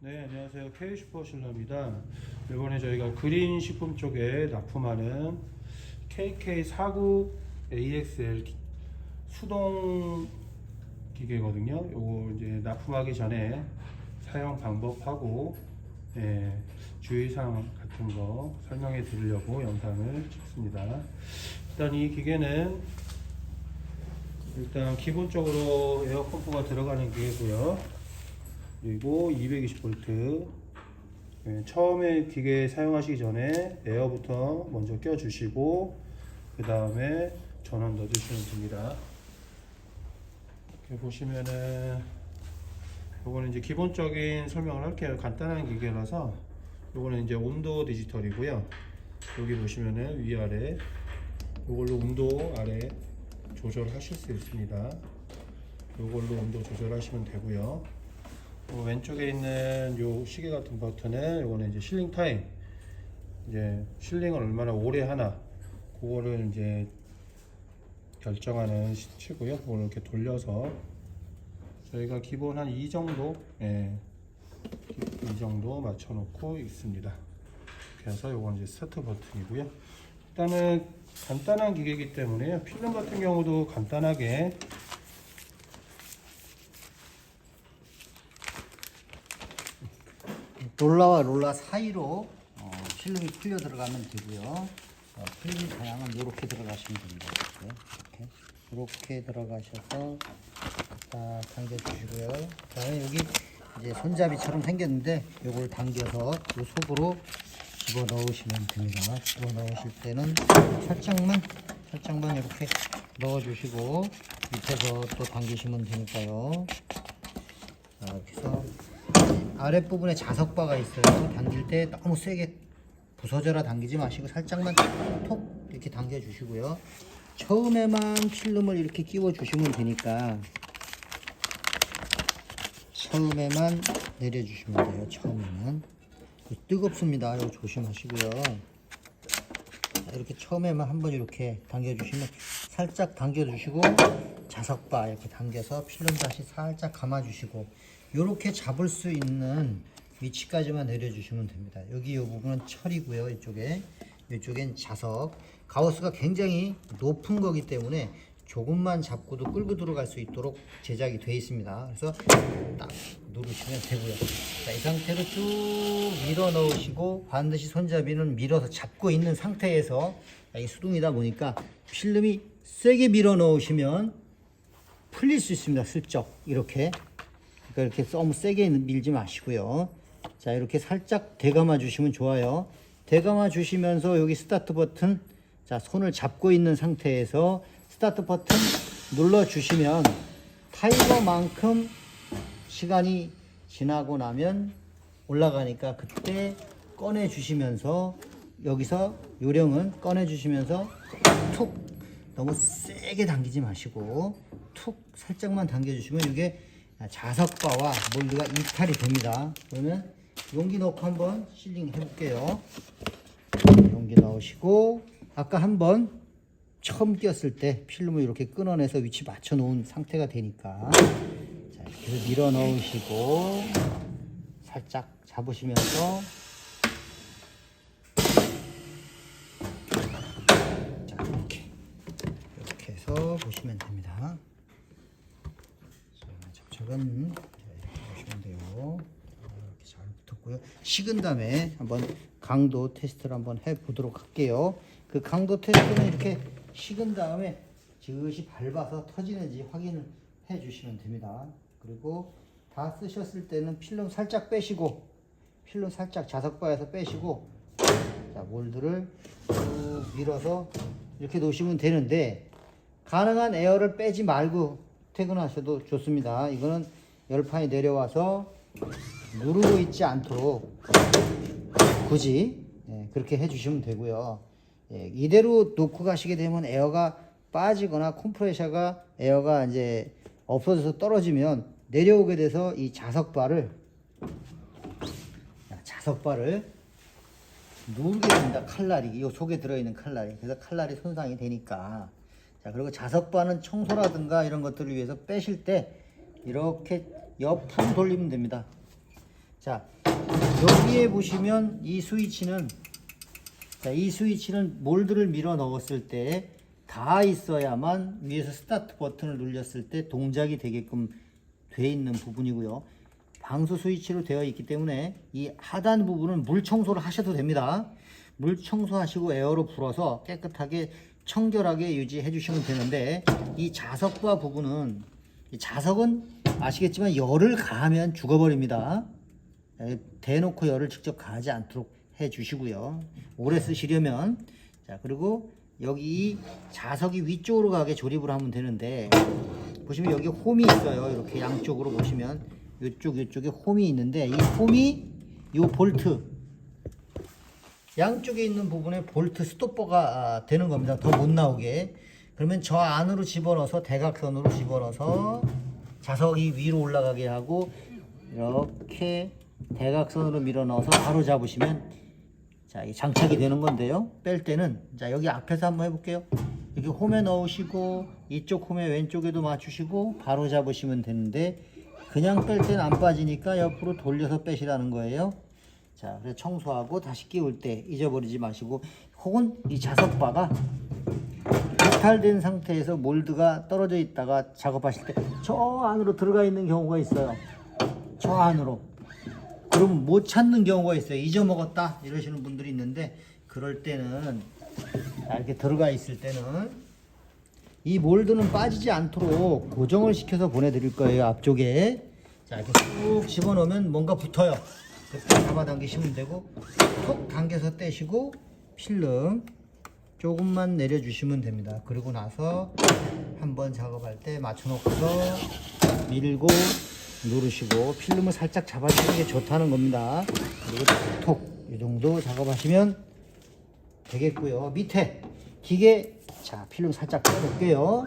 네, 안녕하세요. K슈퍼실러입니다. 이번에 저희가 그린 식품 쪽에 납품하는 KK49AXL 수동 기계거든요. 요거 이제 납품하기 전에 사용 방법하고 주의사항 같은 거 설명해 드리려고 영상을 찍습니다. 일단 이 기계는 기본적으로 에어 펌프가 들어가는 기계고요. 그리고 220V 처음에 기계 사용하시기 전에 에어부터 먼저 껴주시고 그 다음에 전원 넣어주시면 됩니다. 이렇게 보시면은 요거는 이제 기본적인 설명을 할게요. 간단한 기계라서 요거는 이제 온도 디지털이고요. 여기 보시면은 위아래 요걸로 온도 아래 조절하실 수 있습니다. 요걸로 온도 조절하시면 되고요. 왼쪽에 있는 요 시계 같은 버튼은 요거는 이제 실링 타임, 이제 실링을 얼마나 오래 하나 그거를 이제 결정하는 시치고요. 그걸 이렇게 돌려서 저희가 기본 한 이 정도 이 정도 맞춰 놓고 있습니다. 그래서 요건 이제 스타트 버튼이고요. 일단은 간단한 기계이기 때문에 필름 같은 경우도 간단하게 롤러와 롤러 사이로 필름이 풀려 들어가면 되고요. 필름 방향은 이렇게 들어가시면 됩니다. 이렇게 들어가셔서 딱 당겨주시고요. 그다음에 여기 이제 손잡이처럼 생겼는데 이걸 당겨서 이 속으로 집어 넣으시면 됩니다. 집어 넣으실 때는 살짝만 이렇게 넣어주시고 밑에서 또 당기시면 되니까요. 자, 이렇게 해서 아랫부분에 자석바가 있어요. 당길 때 너무 세게 부서져라 당기지 마시고 살짝만 톡 이렇게 당겨 주시고요. 처음에만 필름을 이렇게 끼워 주시면 되니까 처음에만 내려 주시면 돼요. 처음에는 뜨겁습니다. 이거 조심하시고요. 이렇게 처음에만 한번 이렇게 당겨 주시면 살짝 당겨 주시고 자석바 이렇게 당겨서 필름 다시 살짝 감아 주시고 이렇게 잡을 수 있는 위치까지만 내려주시면 됩니다. 여기 이 부분은 철이고요. 이쪽엔 자석. 가우스가 굉장히 높은 거기 때문에 조금만 잡고도 끌고 들어갈 수 있도록 제작이 되어 있습니다. 그래서 딱 누르시면 되고요. 자, 이 상태로 쭉 밀어 넣으시고 반드시 손잡이는 밀어서 잡고 있는 상태에서 이 수동이다 보니까 필름이 세게 밀어 넣으시면 풀릴 수 있습니다. 슬쩍 이렇게. 이렇게 너무 세게 밀지 마시고요. 자, 이렇게 살짝 대감아 주시면 좋아요. 대감아 주시면서 여기 스타트 버튼, 자, 손을 잡고 있는 상태에서 스타트 버튼 눌러 주시면 타이머만큼 시간이 지나고 나면 올라가니까 그때 꺼내 주시면서 여기서 요령은 꺼내 주시면서 툭, 너무 세게 당기지 마시고 툭 살짝만 당겨 주시면 이게 자석바와 몰드가 이탈이 됩니다. 그러면 용기 넣고 한번 실링 해볼게요. 용기 넣으시고 아까 한번 처음 끼웠을 때 필름을 이렇게 끊어내서 위치 맞춰 놓은 상태가 되니까 자, 이렇게 밀어 넣으시고 살짝 잡으시면서 자, 이렇게 해서 보시면 됩니다. 접착은 이렇게 보시면 돼요. 이렇게 잘 붙었고요. 식은 다음에 한번 강도 테스트를 한번 해보도록 할게요. 그 강도 테스트는 이렇게 식은 다음에 지그시 밟아서 터지는지 확인을 해주시면 됩니다. 그리고 다 쓰셨을 때는 필름 살짝 빼시고 필름 살짝 자석바에서 빼시고 자, 몰드를 쭉 밀어서 이렇게 놓으시면 되는데 가능한 에어를 빼지 말고 퇴근하셔도 좋습니다. 이거는 열판이 내려와서 누르고 있지 않도록 굳이 그렇게 해주시면 되고요. 이대로 놓고 가시게 되면 에어가 빠지거나 컴프레셔가 에어가 이제 없어져서 떨어지면 내려오게 돼서 이 자석바를 누르게 됩니다. 칼날이 이 속에 들어있는 칼날이 그래서 칼날이 손상이 되니까. 자, 그리고 자석바는 청소라든가 이런 것들을 위해서 빼실 때 이렇게 옆으로 돌리면 됩니다. 자, 여기에 보시면 이 스위치는, 자, 이 스위치는 몰드를 밀어 넣었을 때 다 있어야만 위에서 스타트 버튼을 눌렸을 때 동작이 되게끔 돼 있는 부분이고요. 방수 스위치로 되어 있기 때문에 이 하단 부분은 물 청소를 하셔도 됩니다. 물 청소하시고 에어로 불어서 깨끗하게 청결하게 유지해 주시면 되는데, 이 자석바 부분은, 이 자석은 아시겠지만 열을 가하면 죽어버립니다. 대놓고 열을 직접 가하지 않도록 해 주시고요. 오래 쓰시려면. 자, 그리고 여기 자석이 위쪽으로 가게 조립을 하면 되는데, 보시면 여기 홈이 있어요. 이렇게 양쪽으로 보시면 이쪽에 홈이 있는데, 이 홈이 이 볼트 양쪽에 있는 부분에 볼트 스토퍼가 되는 겁니다. 더 못 나오게. 그러면 저 안으로 집어넣어서 대각선으로 집어넣어서 자석이 위로 올라가게 하고 이렇게 대각선으로 밀어 넣어서 바로 잡으시면, 자, 이 장착이 되는 건데요. 뺄 때는, 자, 여기 앞에서 한번 해볼게요. 여기 홈에 넣으시고 이쪽 홈에 왼쪽에도 맞추시고 바로 잡으시면 되는데, 그냥 뺄 때는 안 빠지니까 옆으로 돌려서 빼시라는 거예요. 자, 그래서 청소하고 다시 끼울 때 잊어버리지 마시고, 혹은 이 자석바가 이탈된 상태에서 몰드가 떨어져 있다가 작업하실 때 저 안으로 들어가 있는 경우가 있어요. 저 안으로. 그러면 못 찾는 경우가 있어요. 잊어먹었다 이러시는 분들이 있는데, 그럴 때는, 이렇게 들어가 있을 때는 이 몰드는 빠지지 않도록 고정을 시켜서 보내드릴 거예요. 앞쪽에. 자, 이렇게 쑥 집어넣으면 뭔가 붙어요. 그때 잡아당기시면 되고, 톡 당겨서 떼시고 필름 조금만 내려주시면 됩니다. 그리고 나서 한번 작업할 때 맞춰놓고서 밀고 누르시고 필름을 살짝 잡아주는 게 좋다는 겁니다. 그리고 톡, 이 정도 작업하시면 되겠고요. 밑에 기계, 자, 필름 살짝 빼볼게요.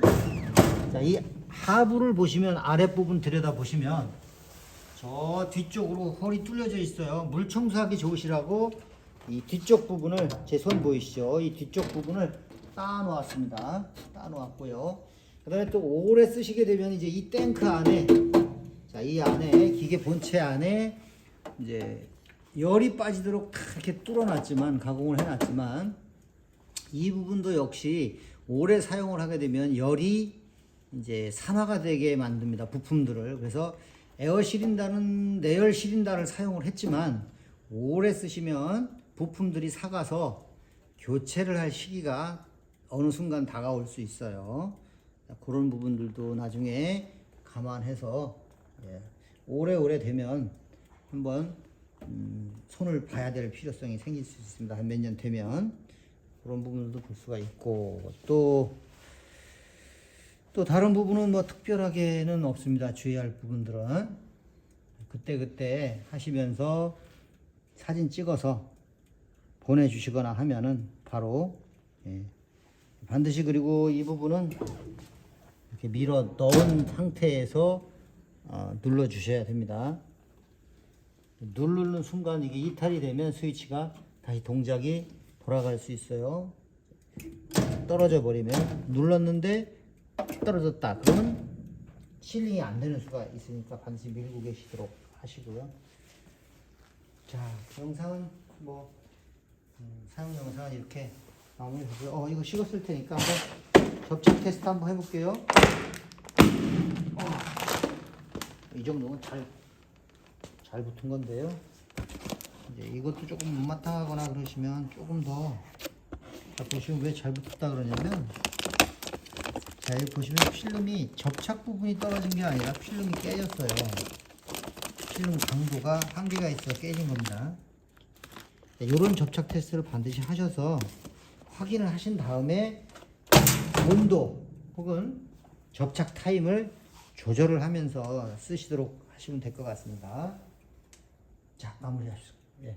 자, 이 하부를 보시면, 아랫부분 들여다 보시면 저 뒤쪽으로 홀이 뚫려져 있어요. 물 청소하기 좋으시라고 이 뒤쪽 부분을, 제 손 보이시죠? 이 뒤쪽 부분을 따 놓았습니다. 따 놓았고요. 그 다음에 또 오래 쓰시게 되면 이제 이 탱크 안에, 자, 이 안에, 기계 본체 안에 이제 열이 빠지도록 다 이렇게 뚫어놨지만, 가공을 해놨지만, 이 부분도 역시 오래 사용을 하게 되면 열이 이제 산화가 되게 만듭니다. 부품들을. 그래서 에어 시린다는 내열 시린다를 사용을 했지만, 오래 쓰시면 부품들이 삭아서 교체를 할 시기가 어느 순간 다가올 수 있어요. 그런 부분들도 나중에 감안해서, 예, 오래오래 되면 한번 손을 봐야 될 필요성이 생길 수 있습니다. 한 몇 년 되면 그런 부분들도 볼 수가 있고, 또 다른 부분은 뭐 특별하게는 없습니다. 주의할 부분들은 그때 하시면서 사진 찍어서 보내주시거나 하면은 바로, 예, 반드시. 그리고 이 부분은 이렇게 밀어 넣은 상태에서 눌러 주셔야 됩니다. 누르는 순간 이게 이탈이 되면 스위치가 다시 동작이 돌아갈 수 있어요. 떨어져 버리면, 눌렀는데 떨어졌다 그러면 실링이 안 되는 수가 있으니까 반드시 밀고 계시도록 하시고요. 자, 영상은 뭐 사용 영상은 이렇게 마무리하고요. 이거 식었을 테니까 한번 접착 테스트 한번 해볼게요. 이 정도면 잘 붙은 건데요. 이제 이것도 조금 못마땅하거나 그러시면 조금 더. 자, 보시면 왜 잘 붙었다 그러냐면, 자, 여기 보시면 필름이 접착 부분이 떨어진 게 아니라 필름이 깨졌어요. 필름 강도가 한계가 있어 깨진 겁니다. 이런 접착 테스트를 반드시 하셔서 확인을 하신 다음에 온도 혹은 접착 타임을 조절을 하면서 쓰시도록 하시면 될 것 같습니다. 자, 마무리하시죠. 예.